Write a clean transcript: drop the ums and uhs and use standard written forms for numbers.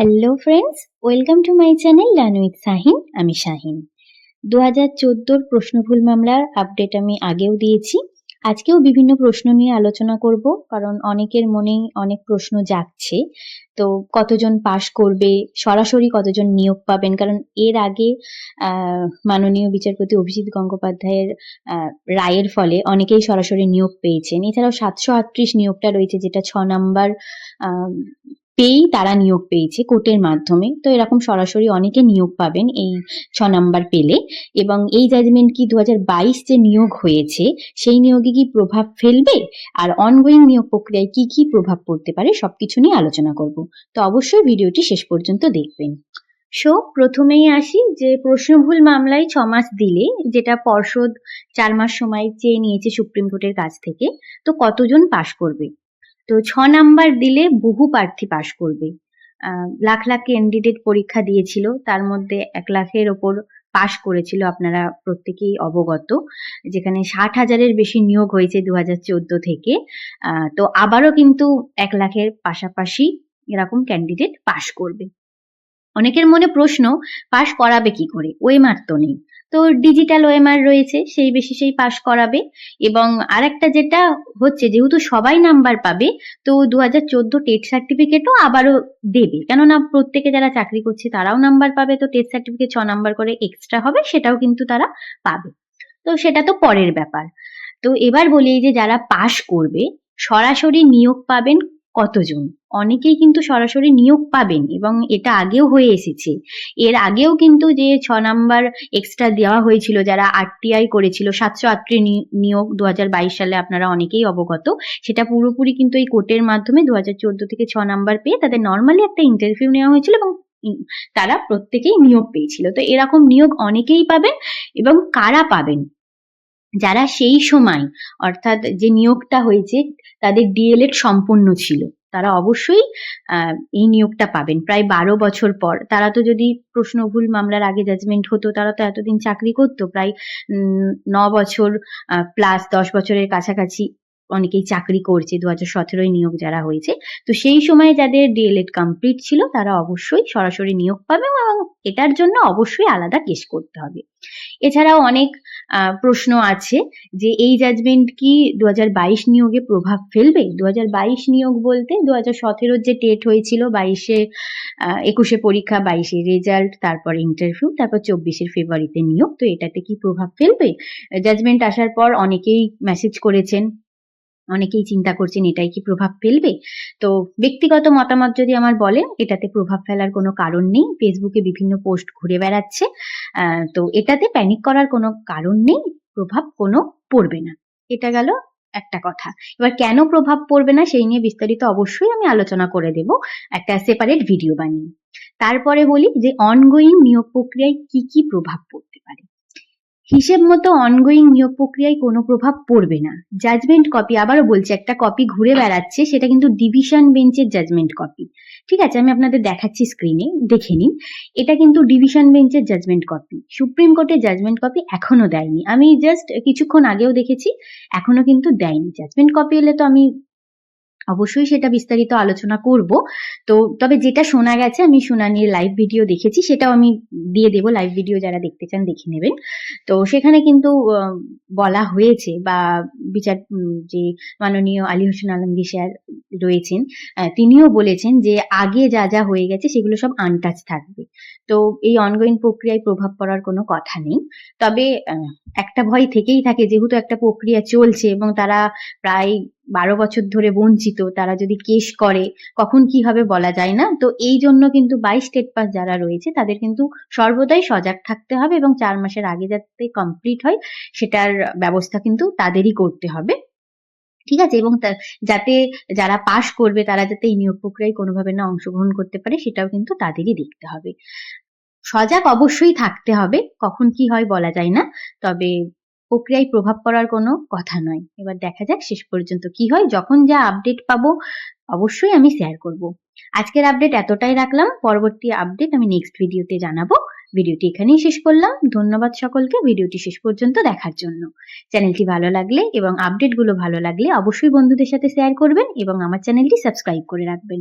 Hello friends, welcome to my channel learn with Shahin. আমি শাহিন। 2014 প্রশ্নভুল মামলার update আমি আগেও দিয়েছি। আজকেও বিভিন্ন প্রশ্ন নিয়ে আলোচনা করব, কারণ অনেকের মনেই অনেক প্রশ্ন জাগছে। তো কতজন পাশ করবে, সরাসরি কতজন নিয়োগ পাবেন, কারণ এর আগে মাননীয় বিচারপতি অভিজিৎ গঙ্গোপাধ্যায়ের রায়ের ফলে অনেকেই সরাসরি নিয়োগ পেয়েছেন। এছাড়াও 738 নিয়োগটা রয়েছে, যেটা 6 নাম্বার পেয়েই তারা নিয়োগ পেয়েছে কোর্টের মাধ্যমে। তো এরকম সরাসরি অনেকে নিয়োগ পাবেন এই 6 নাম্বার পেলে। এবং এই জাজমেন্ট কি 2022 যে নিয়োগ হয়েছে সেই নিয়োগে কি প্রভাব ফেলবে, আর অনগোয়িং নিয়োগ প্রক্রিয়ায় কি কি প্রভাব পড়তে পারে, সবকিছু নিয়ে আলোচনা করব। তো অবশ্যই ভিডিওটি শেষ পর্যন্ত দেখবেন। প্রথমেই আসি যে প্রশ্নভুল মামলায় 6 মাস দিলে, যেটা পর্ষদ 4 মাস সময় চেয়ে নিয়েছে সুপ্রিম কোর্টের কাছ থেকে, তো কতজন পাশ করবে? তো 6 নাম্বার দিলে বহু প্রার্থী পাশ করবে। লাখ লাখ ক্যান্ডিডেট পরীক্ষা দিয়েছিল, তার মধ্যে 1 লাখের ওপর পাশ করেছিল, আপনারা প্রত্যেকেই অবগত। যেখানে 60,000-এর বেশি নিয়োগ হয়েছে 2014 থেকে। তো আবারও কিন্তু 1 লাখের পাশাপাশি এরকম ক্যান্ডিডেট পাশ করবে। অনেকের মনে প্রশ্ন, পাশ করাবে কি করে? ওএমআর তো নেই। তো ডিজিটাল ওএমআর রয়েছে, সেই বেসিসেই পাশ করাবে। এবং আরেকটা যেটা হচ্ছে, যেহেতু সবাই নাম্বার পাবে, তো 2014 টেট সার্টিফিকেটও আবারও দেবে, কেননা প্রত্যেকে যারা চাকরি করছে তারাও নাম্বার পাবে। তো টেট সার্টিফিকেট 6 নাম্বার করে এক্সট্রা হবে, সেটাও কিন্তু তারা পাবে। তো সেটা তো পরের ব্যাপার। তো এবার বলি যে যারা পাশ করবে, সরাসরি নিয়োগ পাবেন কতজন? অনেকেই কিন্তু সরাসরি নিয়োগ পাবেন, এবং এটা আগেও হয়ে এসেছে। এর আগেও কিন্তু যে 6 নাম্বার এক্সট্রা দেওয়া হয়েছিল, যারা আরটিআই করেছিল, 738 নিয়োগ 2022 সালে, আপনারা অনেকেই অবগত। সেটা পুরোপুরি কিন্তু এই কোর্টের মাধ্যমে 2014 থেকে 6 নাম্বার পেয়ে তাদের নর্মালি একটা ইন্টারভিউ নেওয়া হয়েছিল, এবং তারা প্রত্যেকেই নিয়োগ পেয়েছিল। তো এরকম নিয়োগ অনেকেই পাবেন। এবং কারা পাবেন? যারা সেই সময়, অর্থাৎ যে নিয়োগটা হয়েছে তাদের ডিএলএড সম্পন্ন ছিল, তারা অবশ্যই এই নিয়োগটা পাবেন। প্রায় 12 বছর পর, তারা তো যদি প্রশ্নভুল মামলার আগে জাজমেন্ট হতো, তারা তো এতদিন চাকরি করতো, প্রায় 9 বছর প্লাস 10 বছরের কাছাকাছি অনেকেই চাকরি করছে। 2017 নিয়োগ যারা হয়েছে, তো সেই সময় যাদের ডিএলএড কমপ্লিট ছিল তারা অবশ্যই সরাসরি নিয়োগ পাবে, এবং এটার জন্য অবশ্যই আলাদা কেস করতে হবে। এছাড়াও অনেক প্রশ্ন আছে যে এই জাজমেন্ট কি 2022 নিয়োগে প্রভাব ফেলবে? 2022 নিয়োগ বলতে 2017 যে টেট হয়েছিল, 21শে পরীক্ষা, 22শে রেজাল্ট, তারপর ইন্টারভিউ, তারপর 24শে ফেব্রুয়ারিতে নিয়োগ। তো এটাতে কি প্রভাব ফেলবে? জাজমেন্ট আসার পর অনেকেই মেসেজ করেছেন, অনেকেই চিন্তা করছেন এটাই কি প্রভাব ফেলবে। তো ব্যক্তিগত মতামত যদি আমার বলেন, এটাতে প্রভাব ফেলার কোনো কারণ নেই। ফেসবুকে বিভিন্ন পোস্ট ঘুরে বেড়াচ্ছে, তো এটাতে প্যানিক করার কোনো কারণ নেই, প্রভাব কোনো পড়বে না। এটা গেল একটা কথা। এবার কেন প্রভাব পড়বে না সেই নিয়ে বিস্তারিত অবশ্যই আমি আলোচনা করে দেব একটা সেপারেট ভিডিও বানিয়ে। তারপরে বলি যে অনগোয়িং নিয়োগ প্রক্রিয়ায় কি কি প্রভাব পড়তে পারে। হিসেব মতো অনগোয়িং নিয়োগ প্রক্রিয়ায় কোনো প্রভাব পড়বে না। জাজমেন্ট কপি, আবারও বলছি, একটা কপি ঘুরে বেড়াচ্ছে, সেটা কিন্তু ডিভিশন বেঞ্চের জাজমেন্ট কপি। ঠিক আছে, আমি আপনাদের দেখাচ্ছি, স্ক্রিনে দেখে নিন। এটা কিন্তু ডিভিশন বেঞ্চের জাজমেন্ট কপি, সুপ্রিম কোর্টের জাজমেন্ট কপি এখনো দেয়নি। আমি জাস্ট কিছুক্ষণ আগেও দেখেছি, এখনো কিন্তু দেয়নি। জাজমেন্ট কপি এলে তো আমি অবশ্যই সেটা বিস্তারিত আলোচনা করব। তো তবে যেটা শোনা গেছে, আমি শুনানির লাইভ ভিডিও দেখেছি, সেটাও আমি দিয়ে দেব, লাইভ ভিডিও যারা দেখতে চান দেখে নেবেন। তো সেখানে কিন্তু বলা হয়েছে, বা যে মাননীয় আলী হোসেন আলমগীর স্যার রয়েছেন, তিনিও বলেছেন যে আগে যা যা হয়ে গেছে সেগুলো সব আনটাচ থাকবে। তো এই অনগোয়িং প্রক্রিয়ায় প্রভাব পড়ার কোনো কথা নেই। তবে একটা ভয় থেকেই থাকে, যেহেতু একটা প্রক্রিয়া চলছে এবং তারা প্রায় 12 বছর ধরে বঞ্চিত, তারা যদি কেস করে কখন কি হবে বলা যায় না। তো এই জন্য কিন্তু 22 স্টেট পাস যারা রয়েছে তাদের কিন্তু সর্বদাই সজাগ থাকতে হবে, এবং 4 মাসের আগে যাতে কমপ্লিট হয় সেটার ব্যবস্থা কিন্তু তাদেরই করতে হবে। ঠিক আছে, এবং যাতে যারা পাশ করবে তারা যাতে এই নিয়োগ প্রক্রিয়ায় কোনোভাবে না অংশগ্রহণ করতে পারে, সেটাও কিন্তু তাদেরই দেখতে হবে। সজাগ অবশ্যই থাকতে হবে, কখন কি হয় বলা যায় না, তবে প্রক্রিয়ায় প্রভাব পড়ার কোনো কথা নয়। এবার দেখা যাক শেষ পর্যন্ত কি হয়। যখন যা আপডেট পাবো অবশ্যই আমি শেয়ার করব। আজকের আপডেট এতটাই রাখলাম, পরবর্তী আপডেট আমি নেক্সট ভিডিওতে জানাবো। ভিডিওটি এখানেই শেষ করলাম। ধন্যবাদ সকলকে ভিডিওটি শেষ পর্যন্ত দেখার জন্য। চ্যানেলটি ভালো লাগলে এবং আপডেটগুলো ভালো লাগলে অবশ্যই বন্ধুদের সাথে শেয়ার করবেন, এবং আমার চ্যানেলটি সাবস্ক্রাইব করে রাখবেন।